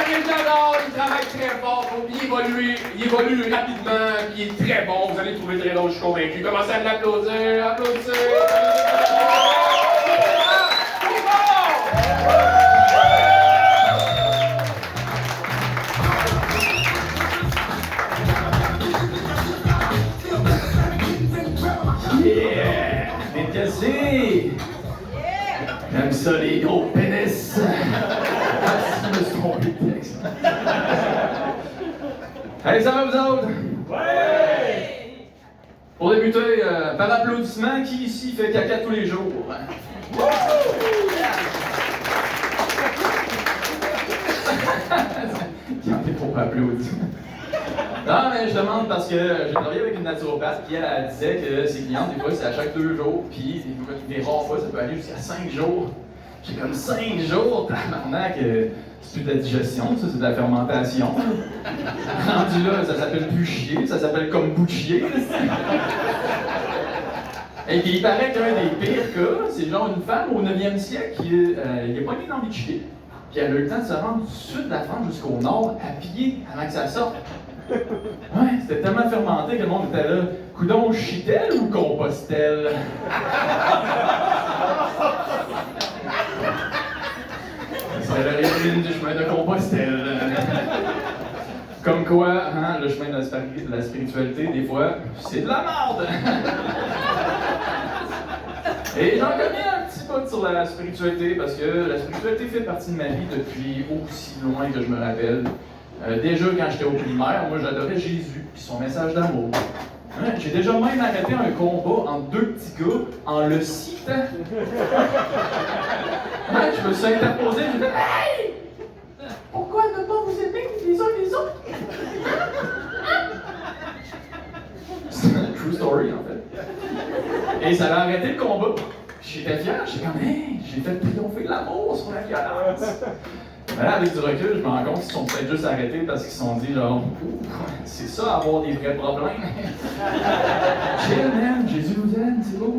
réalisateur, il travaille très fort, il évolue rapidement, puis il est très bon, vous allez le trouver très drôle, je suis convaincu. Commencez à l'applaudir, applaudissez! Yeah! Bien cassé! J'aime ça, les gros pénis! Je me suis trompé de texte. Hey, ça va vous autres? Ouais! Pour débuter, par applaudissement, qui ici fait caca tous les jours? Qui en est pour applaudir? Non, mais je demande parce que j'ai travaillé avec une naturopathe qui elle disait que ses clientes, des fois, c'est à chaque 2 jours, puis des rares fois, ça peut aller jusqu'à 5 jours. J'ai comme 5 jours, tabarnak, c'est plus de la digestion, ça, c'est de la fermentation. Rendu là, ça s'appelle plus chier, ça s'appelle comme bout de chier. Et puis il paraît qu'un des pires cas, c'est genre une femme au 9e siècle qui a pas eu envie de chier. Puis elle a eu le temps de se rendre du sud de la France jusqu'au nord à pied avant que ça sorte. Ouais, c'était tellement fermenté que le monde était là. Coudon, chie-t-elle ou compose-t-elle? C'est la résine du chemin de Compostelle. Comme quoi, hein, le chemin de la spiritualité, des fois, c'est de la merde! Et j'en connais un petit peu sur la spiritualité, parce que la spiritualité fait partie de ma vie depuis aussi loin que je me rappelle. Déjà, quand j'étais au primaire, moi j'adorais Jésus et son message d'amour. Hein, j'ai déjà même arrêté un combat entre 2 petits gars en le citant. Hein, je me suis interposé, je me dit hey! Pourquoi ne pas vous aimer les uns les autres? C'est une true story en fait. Et ça a arrêté le combat. J'étais fier, j'étais comme hey, j'ai fait triompher l'amour sur la violence. Mais là, avec du recul, je me rends compte qu'ils se sont peut-être juste arrêtés parce qu'ils se sont dit genre, c'est ça avoir des vrais problèmes. Chill, man, Jésus nous aime, c'est beau.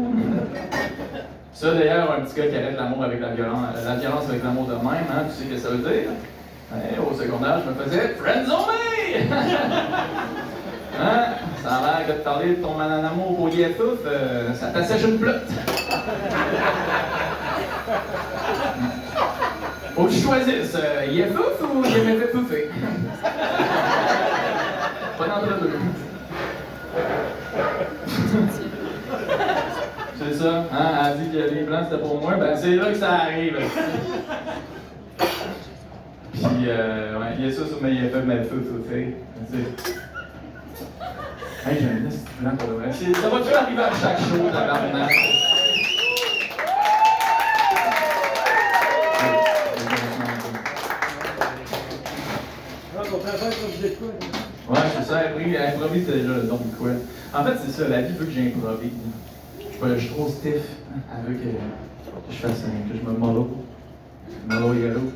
Ça, d'ailleurs, un petit gars qui arrête l'amour avec la violence avec l'amour de même, hein, tu sais ce que ça veut dire? Ouais, au secondaire, je me faisais friendzone! Hein? Ça a l'air que de parler de ton amour au IFF, ça t'assèche une plotte. Faut que tu choisisses, IFF ou IMFF? Pas d'entre deux. C'est ça, hein? Elle dit que les blancs c'était pour moi, ben c'est là que ça arrive. Puis, ouais, il y a ça sur mes IFF, mais hey, j'ai un liste blanc pour le vrai. Ça va-tu arriver à chaque show, tabarnak? Ouais, c'est ça, improvise, c'est déjà le don de quoi. En fait, c'est ça, la vie veut que j'improvise. Je suis trop stiff. Elle veut que je fasse que je me mollo. Mollo yellow.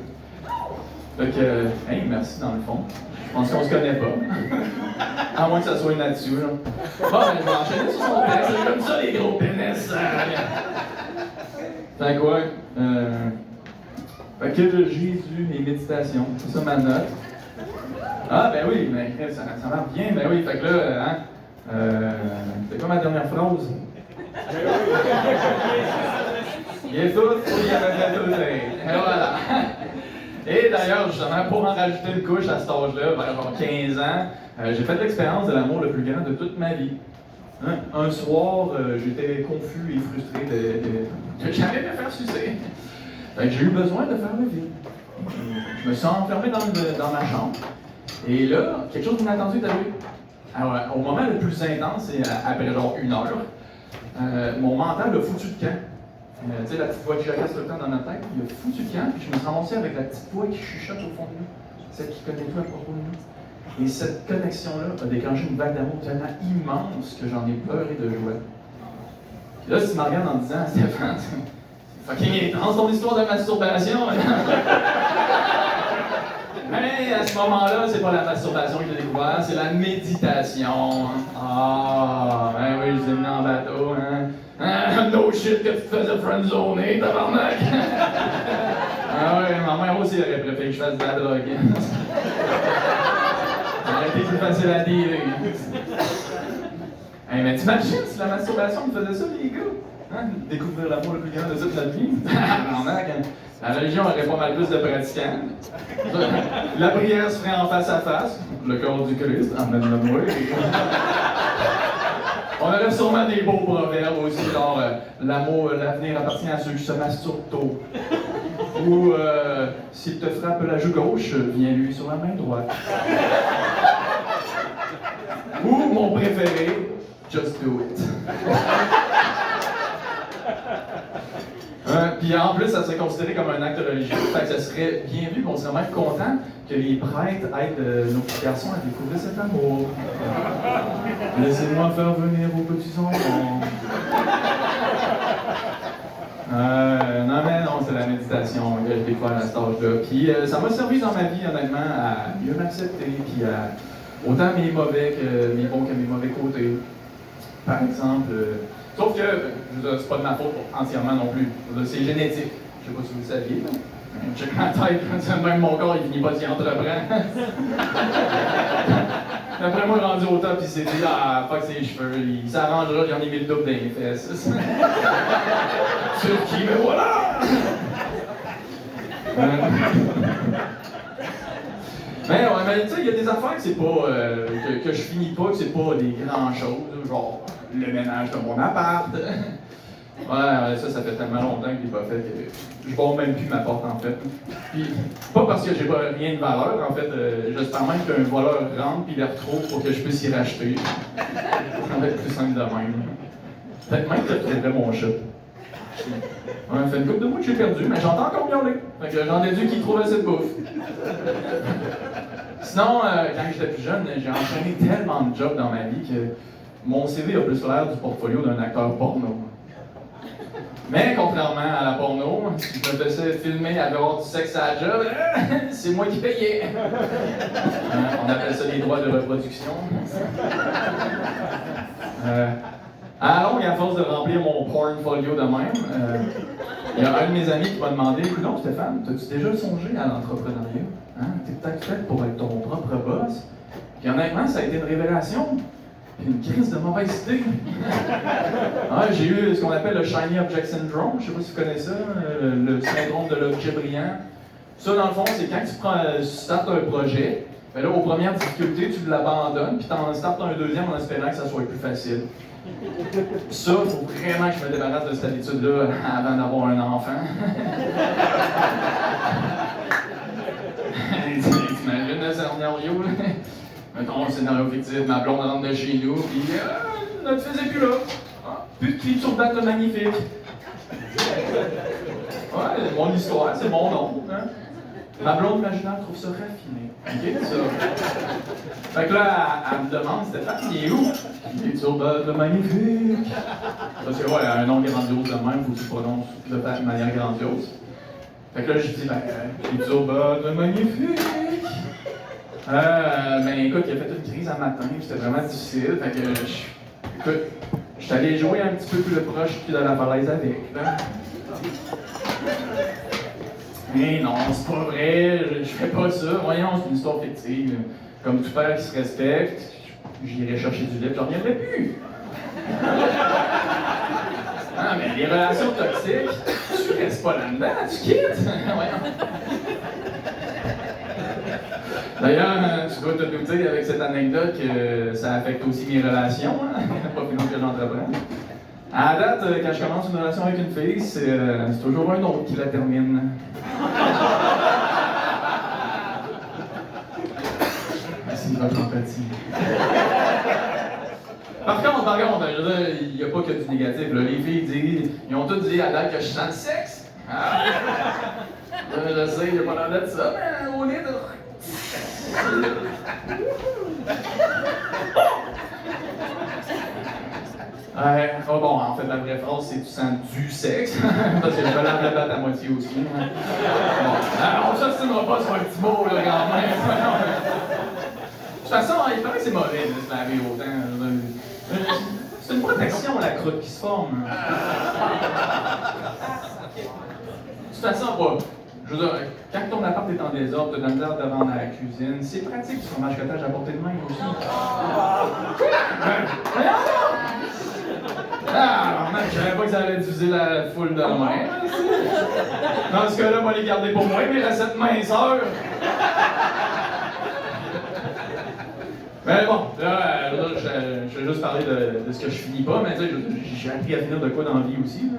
Fait que, hey, merci dans le fond. Je pense qu'on se connaît pas. À moins que ça soit une nature. Bon, ben, je vais enchaîner sur son pénis. C'est comme ça, les gros pénis. Fait quoi? Fait que Jésus et méditation. C'est ça ma note. Ah, ben oui, mais ça marche bien. Ben oui, fait que là, hein, c'est quoi ma dernière phrase? Il est tout, il y avait tout. Et voilà. Et d'ailleurs, justement, pour en rajouter une couche à cet âge-là, vers genre 15 ans, j'ai fait l'expérience de l'amour le plus grand de toute ma vie. Hein? Un soir, j'étais confus et frustré de jamais me faire sucer. Fait que j'ai eu besoin de faire le vide. Je me suis enfermé dans ma chambre. Et là, quelque chose d'inattendu est arrivé. Alors, au moment le plus intense, c'est après genre 1 heure, mon mental a foutu de camp. Tu sais, la petite voix qui jacasse tout le temps dans notre tête, il a foutu de camp, puis je me suis ramassé avec la petite voix qui chuchote au fond de nous, celle qui connaît tout à propos de nous. Et cette connexion-là a déclenché une vague d'amour tellement immense que j'en ai pleuré de joie. Puis là, si tu me regardes en disant, Stéphane, c'est fucking intense ton histoire de masturbation. Mais à ce moment-là, c'est pas la masturbation que j'ai découvert, c'est la méditation. Ah, ben oui, je l'ai mené en bateau, hein. No shit que tu te faisais friendzoner, tabarnak. Ah ouais, ma mère aussi aurait préféré que je fasse de la drogue. Ça aurait été plus facile à dire. Hey, mais t'imagines si la masturbation me faisait ça, les gars? Hein? Découvrir l'amour le plus grand de toute notre vie? La religion aurait pas mal plus de pratiquants. La prière se ferait en face à face. Le corps du Christ, amène-le-moi. On aurait sûrement des beaux proverbes aussi, genre l'amour, l'avenir appartient à ceux qui se masturbent tôt. Ou s'il te frappe la joue gauche, viens-lui sur la main droite. Ou mon préféré, just do it. Puis en plus, ça serait considéré comme un acte religieux, fait que ça serait bien vu, on serait même content que les prêtres aident nos petits garçons à découvrir cet amour. Laissez-moi faire venir vos petits enfants. Non mais non, c'est la méditation que j'ai découvert à cet âge-là. Puis ça m'a servi dans ma vie, honnêtement, à mieux m'accepter, puis à autant mes mauvais que mes bons que mes mauvais côtés. Par exemple, sauf que, c'est pas de ma faute entièrement non plus. C'est génétique. Je sais pas si vous le saviez. Check ma tête, même mon corps, il finit pas s'y entreprendre. Après moi, rendu au top, il s'est dit, ah, fuck ses cheveux, il s'arrangera, j'en ai mis le double dans les fesses. Sur qui, mais voilà! Mais tu sais, il y a des affaires que c'est pas, que je finis pas, que c'est pas des grandes choses, genre le ménage de mon appart. Ouais, ça fait tellement longtemps que je l'ai pas fait que je barre même plus ma porte en fait. Puis, pas parce que j'ai pas rien de valeur, en fait, j'espère même qu'un voleur rentre puis il retrouve pour que je puisse y racheter. Ça va être plus simple de même. Peut-être même que je prendrais mon chat. Ouais, ça fait une couple de mois que j'ai perdu, mais j'entends encore miauler. Fait que j'en déduis qu'il trouve assez de bouffe. Sinon, quand j'étais plus jeune, j'ai enchaîné tellement de jobs dans ma vie que mon CV a plus l'air du portfolio d'un acteur porno. Mais contrairement à la porno, si je me faisais filmer à avoir du sexe à la job, c'est moi qui payais. On appelle ça les droits de reproduction. À la longue, à force de remplir mon portfolio de même, il y a un de mes amis qui m'a demandé, écoute donc Stéphane, t'as-tu déjà songé à l'entrepreneuriat? Hein? T'es peut-être fait pour être ton propre boss? Puis honnêtement, ça a été une révélation. Puis une crise de mauvaise idée. Ouais, j'ai eu ce qu'on appelle le Shiny Object Syndrome, je sais pas si vous connaissez ça, le syndrome de l'objet brillant. Ça, dans le fond, c'est quand tu startes un projet, ben là, aux premières difficultés, tu l'abandonnes, puis tu en startes un deuxième en espérant que ça soit plus facile. Ça, il faut vraiment que je me débarrasse de cette habitude-là avant d'avoir un enfant. T'imagines le scénario, là? Mettons un scénario fictif, ma blonde rentre de chez nous, puis notre fils est plus là. Ah, plus de clips sur date magnifique. Ouais, mon histoire, c'est mon nom. Hein? Ma blonde imaginaire trouve ça raffiné. OK, ça? Fait que là, elle me demande, Stéphane, il est où? Il est sur date magnifique. Parce que, ouais, un nom grandiose de même, faut que tu prononces de manière grandiose. Fait que là, je dis, ben, il est sur date magnifique. Ben écoute, il a fait une crise un matin, c'était vraiment difficile. Fait que, écoute, je suis allé jouer un petit peu plus proche de la falaise avec. Là. Mais non, c'est pas vrai, je fais pas ça. Voyons, c'est une histoire fictive. Comme tout père qui se respecte, j'irai chercher du lait, je reviendrai plus. Ah, mais les relations toxiques, tu restes pas là-dedans, tu quittes. Voyons. D'ailleurs, tu dois te douter avec cette anecdote que ça affecte aussi mes relations, hein? Pas plus long que j'entreprends. À la date, quand je commence une relation avec une fille, c'est toujours un autre qui la termine. Merci de votre empathie. Par contre, je veux dire, il n'y a pas que du négatif. Là. Les filles disent, ils ont tous dit à date que je sens le sexe. Ah. Je sais, il n'y a pas l'air de ça, mais au lit de... Oh bon, en fait, la vraie phrase, c'est tu sens du sexe, parce que je me lave la batte à moitié aussi. Bon. Alors, on s'obstinera pas sur un petit mot, là, quand même. De toute façon, il paraît que c'est mauvais de se laver autant. C'est une protection, la croûte qui se forme. De toute façon, Je veux dire, quand ton appart est en désordre, tu as de la misère de vendre à la cuisine, c'est pratique du fromage cottage à portée de main aussi. Ah, man, je savais pas que ça allait diviser la foule de main. Dans ce cas-là, on va les garder pour moi, mes recettes minceurs. Mais bon, là, je vais juste parler de ce que je finis pas, mais tu sais, j'ai appris à finir de quoi dans la vie aussi. Là.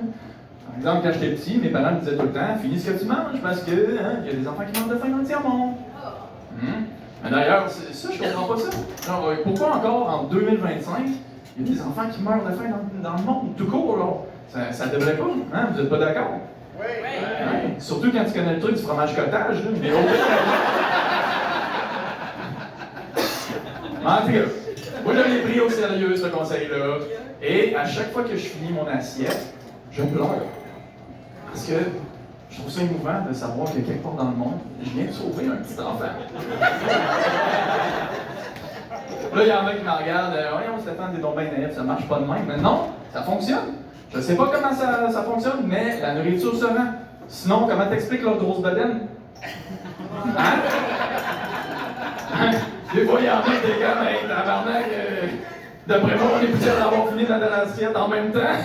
Par exemple, quand j'étais petit, mes parents me disaient tout le temps, finis ce que tu manges parce que il y a des enfants qui meurent de faim dans le tiers-monde. Mais d'ailleurs, ça, je comprends pas ça. Genre, pourquoi encore en 2025, il y a des enfants qui meurent de faim dans le monde, tout court, là? Ça devrait pas, hein? Vous êtes pas d'accord? Oui. Ouais. Surtout quand tu connais le truc du fromage cottage, là, mais en tout cas, moi je l'ai pris au sérieux ce conseil-là. Et à chaque fois que je finis mon assiette, je pleure. Parce que je trouve ça émouvant de savoir que quelque part dans le monde, je viens de sauver un petit enfant. Là, il y en a qui me regardent, voyons Stéphane, t'es donc bien naïf, ça marche pas de même. Mais non, ça fonctionne. Je sais pas comment ça fonctionne, mais la nourriture se rend. Sinon, comment t'expliques leur grosse bedaine? Hein? Des fois, il y en a des gars, mais tabarnak, d'après moi, on est plusieurs d'avoir fini dans l'assiette en même temps.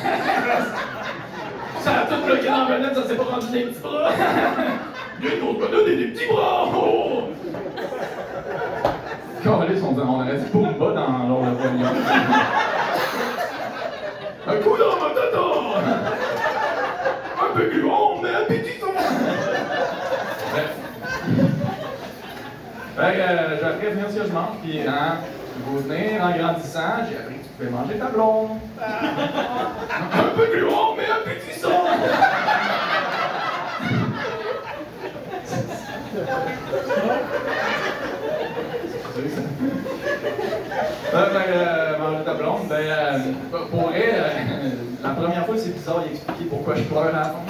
Ça a tout bloqué dans la bedaine, ça s'est pas rendu des petits bras. Il y a une autre bedaine et des petits bras! Oh! Calisse, on aurait dit Pumba dans l'ordre de poignon. Un coup dans ma tata! Un peu plus long, mais appétissant! Bref. J'ai appris à venir ce que je mange, puis vous venir en grandissant, j'ai appris que tu pouvais manger ta blonde. Un peu plus long, mais appétissant! Manger ta blonde, pour elle, la première fois c'est bizarre d'expliquer pourquoi je pleure à la fin.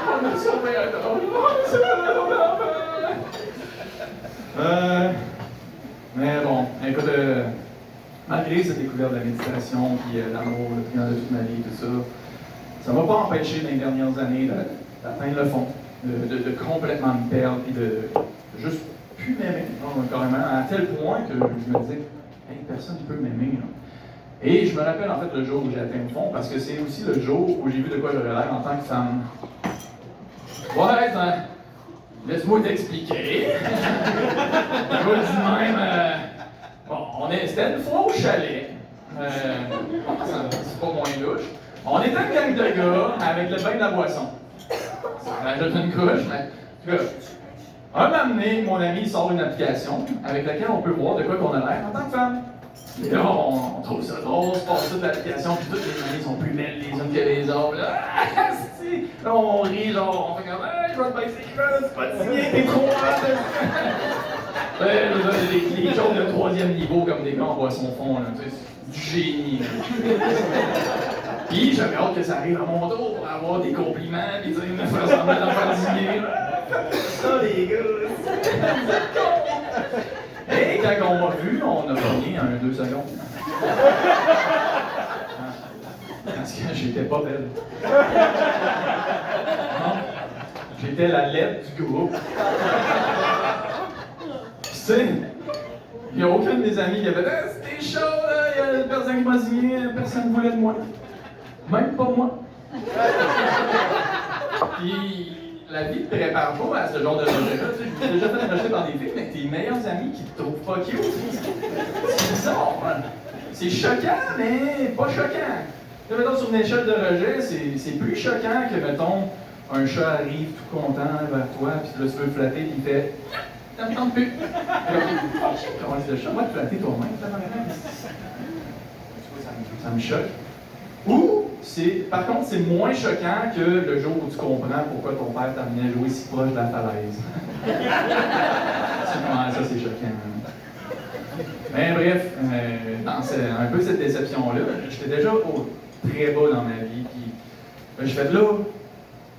On a sauvé un mais bon, écoute, malgré cette découverte de la méditation, puis l'amour, le plus grand de toute ma vie, tout ça, ça m'a pas empêché dans les dernières années d'atteindre le fond, de complètement me perdre, puis de juste plus m'aimer, carrément, à tel point que je me disais, hey, personne ne peut m'aimer. Et je me rappelle en fait le jour où j'ai atteint le fond, parce que c'est aussi le jour où j'ai vu de quoi j'aurais l'air en tant que femme. Ouais, laisse-moi t'expliquer. Je vous le dis même. Bon, c'était une fois au chalet. C'est pas moins louche. On était une gang de gars avec le bain de la boisson. Ça rajoute une couche, mais. En tout cas, un moment donné, mon ami sort une application avec laquelle on peut voir de quoi qu'on a l'air en tant que femme. Et là, on trouve ça drôle, on se passe toute l'application, puis toutes les amies sont plus belles les unes que les autres. Là, on rit, genre, on fait comme, hey, je vais te baisser les cheveux, c'est pas signé, t'es trop hot. Les choses de 3e niveau, comme des gars en boisson fond, là, c'est du génie. Puis j'avais hâte que ça arrive à mon tour pour avoir des compliments, puis dire, me faire semblant d'en faire signer. Ça, les gars, c'est con. Et quand on m'a vu, on a pogné un 2 secondes. Parce que j'étais pas belle. Non, j'étais la lettre du groupe. Puis tu sais, il n'y a aucun de mes amis qui avait dit « C'était chaud, il y a une personne qui m'a signé, personne ne voulait de moi. » Même pas moi. Puis la vie te prépare pas à ce genre de rejet-là. Je me suis déjà fait rejeter par des filles, mais tes meilleurs amis qui te trouvent pas cute, c'est bizarre. C'est choquant, mais pas choquant. Là, mettons, sur une échelle de rejet, c'est plus choquant que, mettons, un chat arrive tout content vers toi, puis là, tu veux le flatter, puis il fait « Ça me tente plus. » Comment c'est le chat? Va te flatter toi-même, ça me choque. Ou, par contre, c'est moins choquant que le jour où tu comprends pourquoi ton père t'a amené à jouer si proche de la falaise. Ça, c'est choquant. Mais bref, dans un peu cette déception-là, j'étais déjà très bas dans ma vie. Puis, j'ai fait là,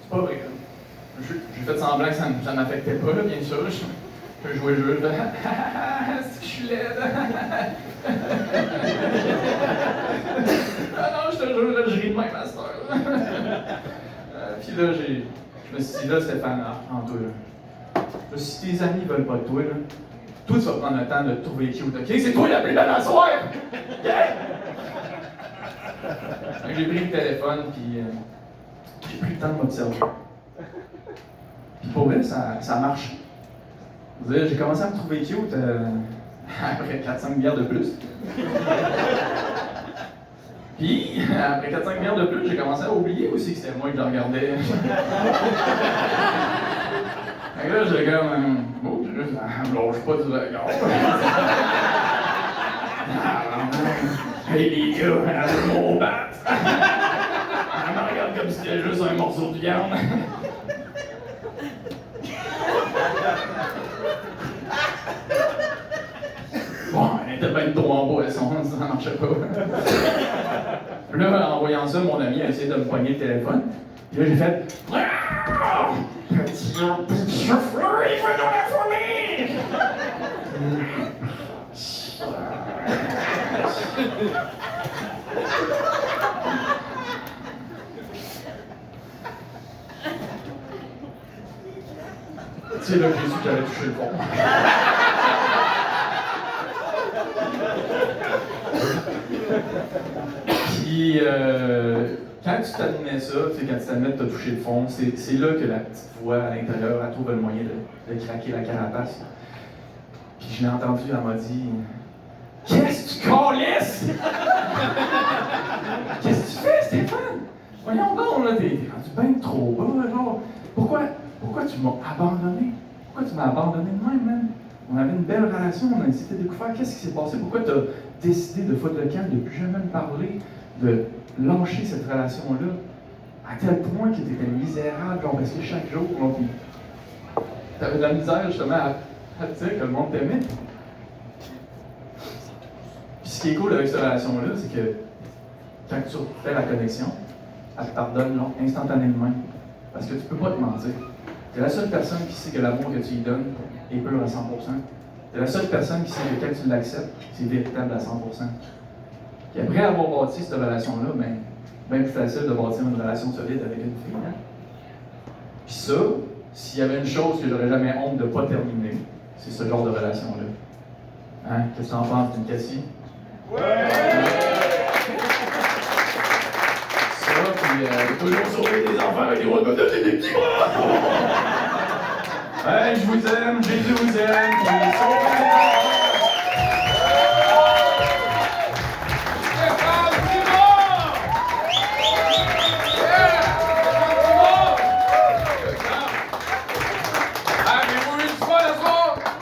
c'est pas vrai. J'ai fait semblant que ça ne m'affectait pas, là, bien sûr. Je jouais le jeu, je fais c'est que je suis laide. Ah non, je te jure, là, je ris de même à cette heure. Puis là, je me suis dit, là, Stéphane, en toi, là. Là, si tes amis veulent pas de toi, là, toi, tu vas prendre le temps de te trouver cute, ok? C'est toi la plus belle à soir! Yeah! Donc, j'ai pris le téléphone, puis j'ai pris le temps de m'observer. Puis pour vrai, ça marche. Je veux dire, j'ai commencé à me trouver cute après 4-5 bières de plus. Puis, après 4-5 bières de plus, j'ai commencé à oublier aussi que c'était moi que je regardais. Fait que là, j'ai comme, oh, je me lâche pas du regard. Hey les gars, mon bat! Elle me regarde comme si c'était juste un morceau de viande. Bon, elle était bien trop en boisson, ça marchait pas. Là, en voyant ça, mon ami a essayé de me pogner le téléphone. Puis là, j'ai fait Petit fleury, va dans la fourmi! C'est là que j'ai su que j'avais touché le fond. Puis, quand tu t'admets ça, quand tu t'admets que tu as touché le fond, c'est là que la petite voix à l'intérieur, elle trouve le moyen de craquer la carapace. Puis je l'ai entendu, elle m'a dit Qu'est-ce que tu calisses? Qu'est-ce que tu fais, Stéphane? Voyons donc, là, t'es rendu bien trop bas, genre. Pourquoi tu m'as abandonné? Pourquoi tu m'as abandonné de même, man? On avait une belle relation, on a essayé de découvrir qu'est-ce qui s'est passé. Pourquoi tu as décidé de foutre le camp, de plus jamais me parler, de lâcher cette relation-là, à tel point que tu étais misérable, genre, parce que chaque jour, tu avais de la misère justement à te dire que le monde t'aimait. Puis ce qui est cool avec cette relation-là, c'est que quand tu fais la connexion, elle te pardonne genre, instantanément. Parce que tu peux pas te mentir. Tu es la seule personne qui sait que l'amour que tu lui donnes est pur à 100%. Tu es la seule personne qui sait que quand tu l'acceptes, c'est véritable à 100%. Puis après avoir bâti cette relation-là, ben, bien plus facile de bâtir une relation solide avec une fille. Hein? Puis ça, s'il y avait une chose que j'aurais jamais honte de ne pas terminer, c'est ce genre de relation-là. Hein? Qu'est-ce que tu en penses, d'une Cassie? Ouais! Ça, puis toujours sauver des enfants avec des rois de des petits bras! Hey, je vous aime, Jésus vous aime!